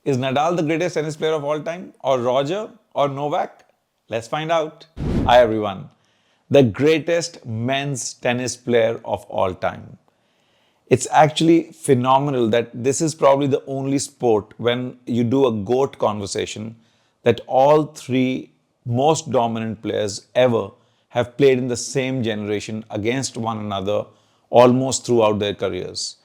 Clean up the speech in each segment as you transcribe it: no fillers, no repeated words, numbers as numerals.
Is Nadal the greatest tennis player of all time? Or Roger? Or Novak? Let's find out. Hi everyone. The greatest men's tennis player of all time. It's actually phenomenal that this is probably the only sport when you do a GOAT conversation that all three most dominant players ever have played in the same generation against one another almost throughout their careers.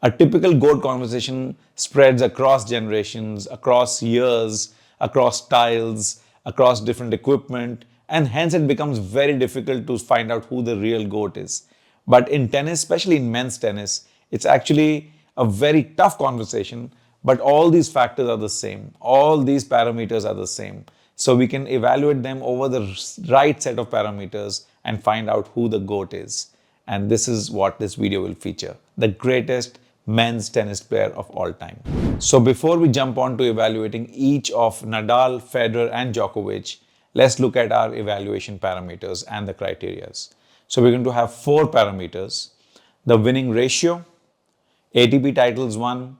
A typical GOAT conversation spreads across generations, across years, across styles, across different equipment, and hence it becomes very difficult to find out who the real GOAT is. But in tennis, especially in men's tennis, it's actually a very tough conversation, but all these factors are the same. All these parameters are the same. So we can evaluate them over the right set of parameters and find out who the GOAT is. And this is what this video will feature. The greatest men's tennis player of all time. So before we jump on to evaluating each of Nadal, Federer and Djokovic, let's look at our evaluation parameters and the criterias. So we're going to have 4 parameters: the winning ratio, ATP titles won,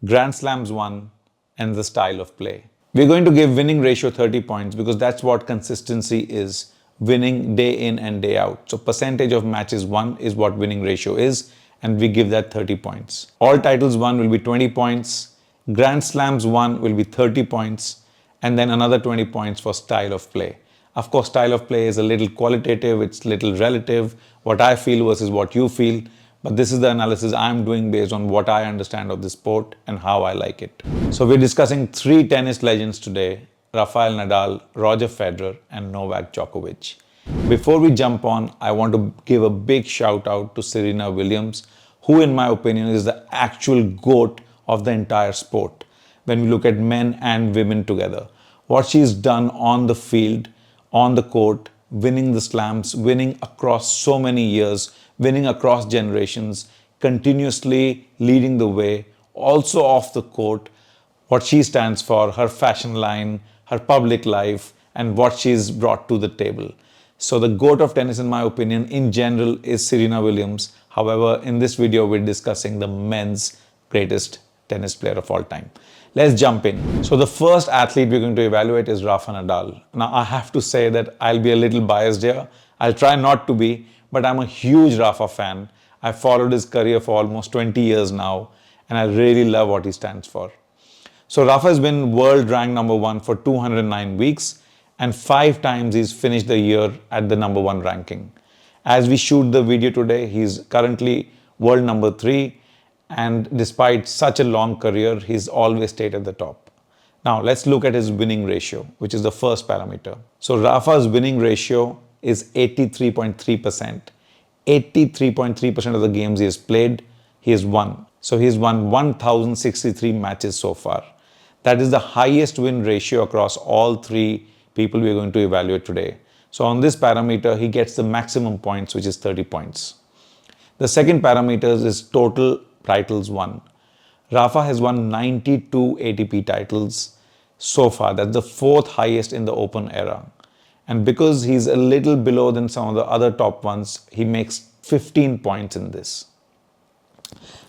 Grand Slams won, and the style of play. We're going to give winning ratio 30 points because that's what consistency is, winning day in and day out. So percentage of matches won is what winning ratio is, and we give that 30 points. All titles won will be 20 points, Grand Slams won will be 30 points, and then another 20 points for style of play. Of course, style of play is a little qualitative, it's a little relative, what I feel versus what you feel. But this is the analysis I'm doing based on what I understand of the sport and how I like it. So we're discussing 3 tennis legends today: Rafael Nadal, Roger Federer, and Novak Djokovic. Before we jump on, I want to give a big shout out to Serena Williams, who in my opinion is the actual GOAT of the entire sport. When we look at men and women together, what she's done on the field, on the court, winning the slams, winning across so many years, winning across generations, continuously leading the way, also off the court, what she stands for, her fashion line, her public life, and what she's brought to the table. So the GOAT of tennis, in my opinion, in general, is Serena Williams. However, in this video, we're discussing the men's greatest tennis player of all time. Let's jump in. So the first athlete we're going to evaluate is Rafa Nadal. Now, I have to say that I'll be a little biased here. I'll try not to be, but I'm a huge Rafa fan. I've followed his career for almost 20 years now, and I really love what he stands for. So Rafa has been world ranked number 1 for 209 weeks, and 5 times he's finished the year at the number 1 ranking. As we shoot the video today, he's currently world number 3, and despite such a long career, he's always stayed at the top. Now let's look at his winning ratio, which is the first parameter. So Rafa's winning ratio is 83.3%. 83.3% of the games he has played, he has won. So he's won 1,063 matches so far. That is the highest win ratio across all 3 people we are going to evaluate today. So on this parameter, he gets the maximum points, which is 30 points. The second parameter is total titles won. Rafa has won 92 ATP titles so far. That's the 4th highest in the Open era. And because he's a little below than some of the other top ones, he makes 15 points in this.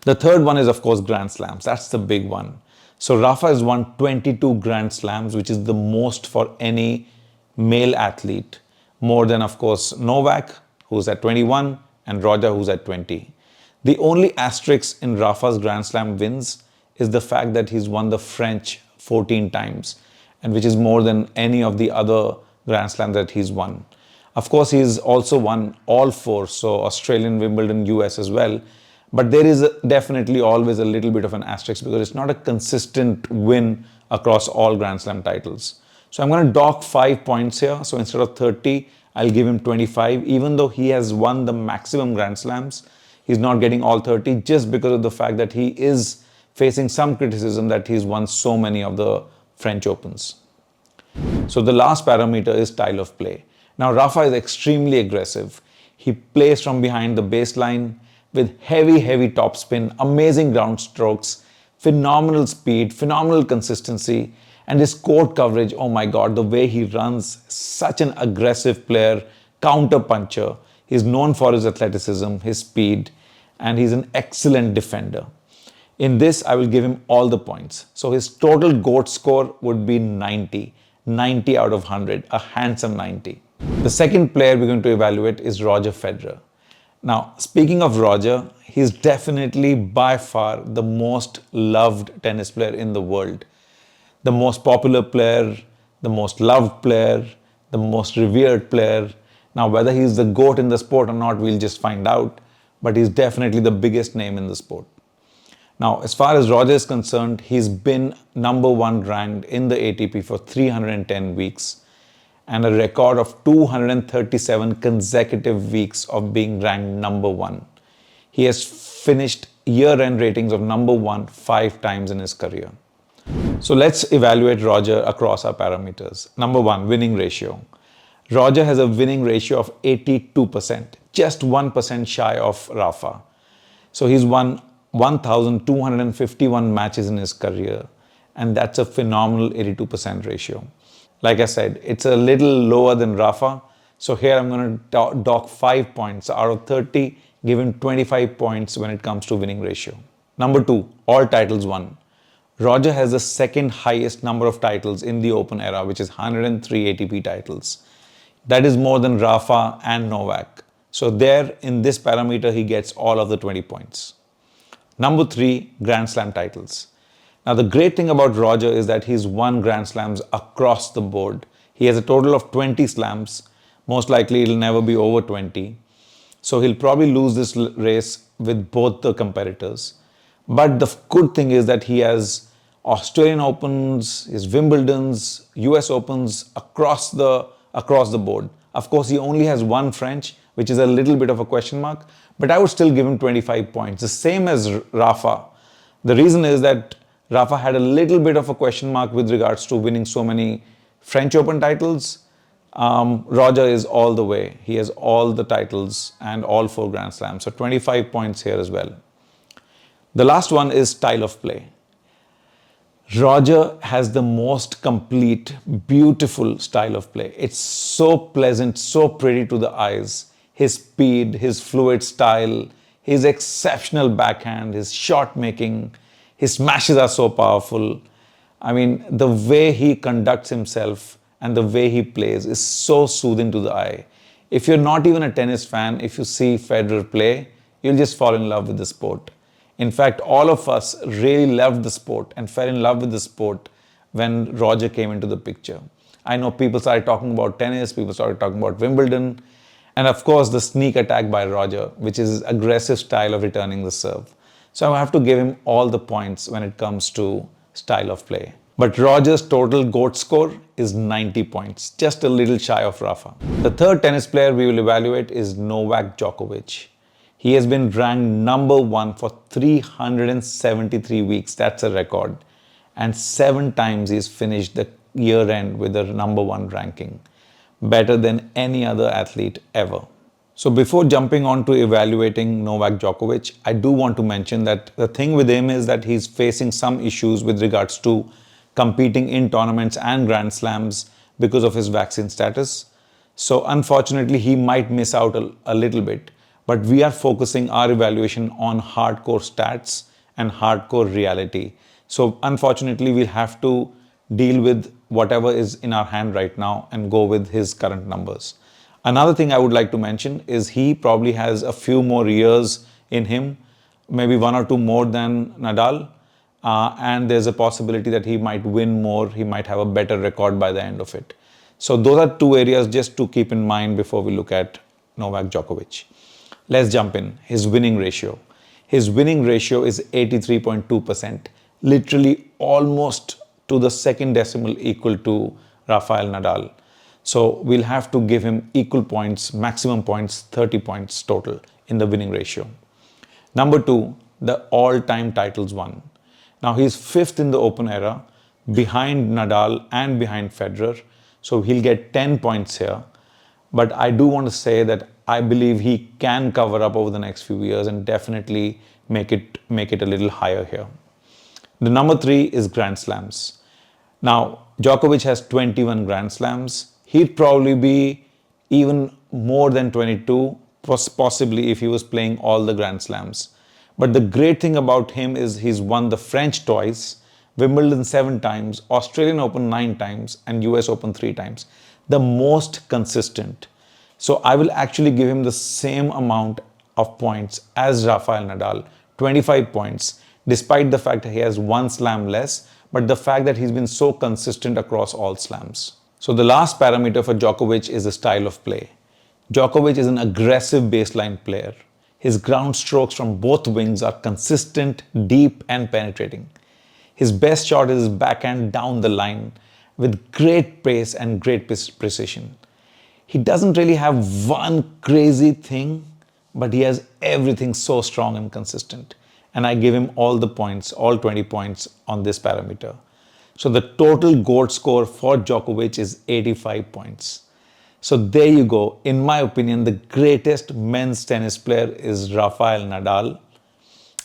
The third one is, of course, Grand Slams. That's the big one. So Rafa has won 22 Grand Slams, which is the most for any male athlete. More than, of course, Novak, who's at 21, and Roger, who's at 20. The only asterisk in Rafa's Grand Slam wins is the fact that he's won the French 14 times, and which is more than any of the other Grand Slams that he's won. Of course, he's also won all 4, so Australian, Wimbledon, US as well. But there is definitely always a little bit of an asterisk because it's not a consistent win across all Grand Slam titles. So I'm going to dock 5 points here. So instead of 30, I'll give him 25. Even though he has won the maximum Grand Slams, he's not getting all 30 just because of the fact that he is facing some criticism that he's won so many of the French Opens. So the last parameter is style of play. Now Rafa is extremely aggressive. He plays from behind the baseline with heavy topspin, amazing ground strokes, phenomenal speed, phenomenal consistency, and his court coverage, oh my God, the way he runs, such an aggressive player, counter puncher. He's known for his athleticism, his speed, and he's an excellent defender. In this, I will give him all the points. So his total GOAT score would be 90. 90 out of 100, a handsome 90. The second player we're going to evaluate is Roger Federer. Now, speaking of Roger, he's definitely by far the most loved tennis player in the world. The most popular player, the most loved player, the most revered player. Now, whether he's the GOAT in the sport or not, we'll just find out. But he's definitely the biggest name in the sport. Now, as far as Roger is concerned, he's been number one ranked in the ATP for 310 weeks and a record of 237 consecutive weeks of being ranked number one. He has finished year-end ratings of number one 5 times in his career. So let's evaluate Roger across our parameters. Number one, winning ratio. Roger has a winning ratio of 82%, just 1% shy of Rafa. So he's won 1,251 matches in his career, and that's a phenomenal 82% ratio. Like I said, it's a little lower than Rafa. So here I'm going to dock 5 points. Out of 30, give him 25 points when it comes to winning ratio. Number two, all titles won. Roger has the second highest number of titles in the Open era, which is 103 ATP titles. That is more than Rafa and Novak. So there, in this parameter, he gets all of the 20 points. Number three, Grand Slam titles. Now, the great thing about Roger is that he's won Grand Slams across the board. He has a total of 20 slams. Most likely, it'll never be over 20. So he'll probably lose this race with both the competitors. But the good thing is that he has Australian Opens, his Wimbledons, US Opens across the board. Of course, he only has one French, which is a little bit of a question mark, but I would still give him 25 points, the same as Rafa. The reason is that Rafa had a little bit of a question mark with regards to winning so many French Open titles. Roger is all the way. He has all the titles and all 4 Grand Slams. So 25 points here as well. The last one is style of play. Roger has the most complete, beautiful style of play. It's so pleasant, so pretty to the eyes. His speed, his fluid style, his exceptional backhand, his shot making, his smashes are so powerful. I mean, the way he conducts himself and the way he plays is so soothing to the eye. If you're not even a tennis fan, if you see Federer play, you'll just fall in love with the sport. In fact, all of us really loved the sport and fell in love with the sport when Roger came into the picture. I know people started talking about tennis, people started talking about Wimbledon, and of course the sneak attack by Roger, which is his aggressive style of returning the serve. So I have to give him all the points when it comes to style of play. But Roger's total GOAT score is 90 points, just a little shy of Rafa. The third tennis player we will evaluate is Novak Djokovic. He has been ranked number one for 373 weeks. That's a record. And 7 times he's finished the year end with the number one ranking. Better than any other athlete ever. So before jumping on to evaluating Novak Djokovic, I do want to mention that the thing with him is that he's facing some issues with regards to competing in tournaments and Grand Slams because of his vaccine status. So unfortunately, he might miss out a little bit. But we are focusing our evaluation on hardcore stats and hardcore reality. So unfortunately, we'll have to deal with whatever is in our hand right now and go with his current numbers. Another thing I would like to mention is he probably has a few more years in him, maybe 1 or 2 more than Nadal. And there's a possibility that he might win more, he might have a better record by the end of it. So those are 2 areas just to keep in mind before we look at Novak Djokovic. Let's jump in. His winning ratio. His winning ratio is 83.2%, literally almost to the second decimal equal to Rafael Nadal. So we'll have to give him equal points, maximum points, 30 points total in the winning ratio. Number 2, the all-time titles won. Now he's 5th in the Open era, behind Nadal and behind Federer. So he'll get 10 points here. But I do want to say that I believe he can cover up over the next few years and definitely make it a little higher here. The number 3 is Grand Slams. Now, Djokovic has 21 Grand Slams. He'd probably be even more than 22, possibly if he was playing all the Grand Slams. But the great thing about him is he's won the French twice, Wimbledon 7 times, Australian Open 9 times, and US Open 3 times. The most consistent. So I will actually give him the same amount of points as Rafael Nadal, 25 points, despite the fact that he has one slam less, but the fact that he's been so consistent across all slams. So the last parameter for Djokovic is the style of play. Djokovic is an aggressive baseline player. His ground strokes from both wings are consistent, deep, and penetrating. His best shot is his backhand down the line with great pace and great precision. He doesn't really have one crazy thing, but he has everything so strong and consistent. And I give him all the points, all 20 points on this parameter. So the total GOAT score for Djokovic is 85 points. So there you go. In my opinion, the greatest men's tennis player is Rafael Nadal.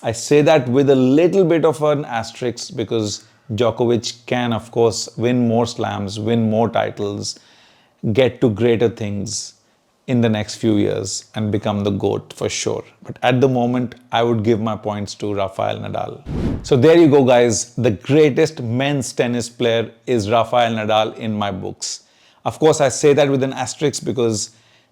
I say that with a little bit of an asterisk because Djokovic can, of course, win more slams, win more titles, get to greater things in the next few years and become the GOAT for sure. But at the moment, I would give my points to Rafael Nadal. So there you go, guys. The greatest men's tennis player is Rafael Nadal in my books. Of course, I say that with an asterisk because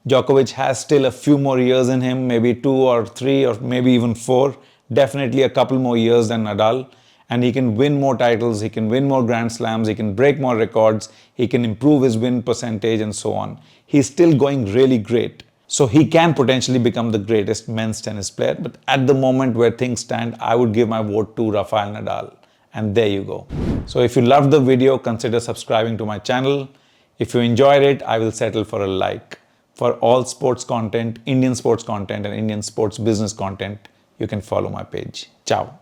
Djokovic has still a few more years in him, maybe 2 or 3 or maybe even 4, definitely a couple more years than Nadal. And he can win more titles, he can win more Grand Slams, he can break more records, he can improve his win percentage and so on. He's still going really great. So he can potentially become the greatest men's tennis player. But at the moment where things stand, I would give my vote to Rafael Nadal. And there you go. So if you loved the video, consider subscribing to my channel. If you enjoyed it, I will settle for a like. For all sports content, Indian sports content and Indian sports business content, you can follow my page. Ciao.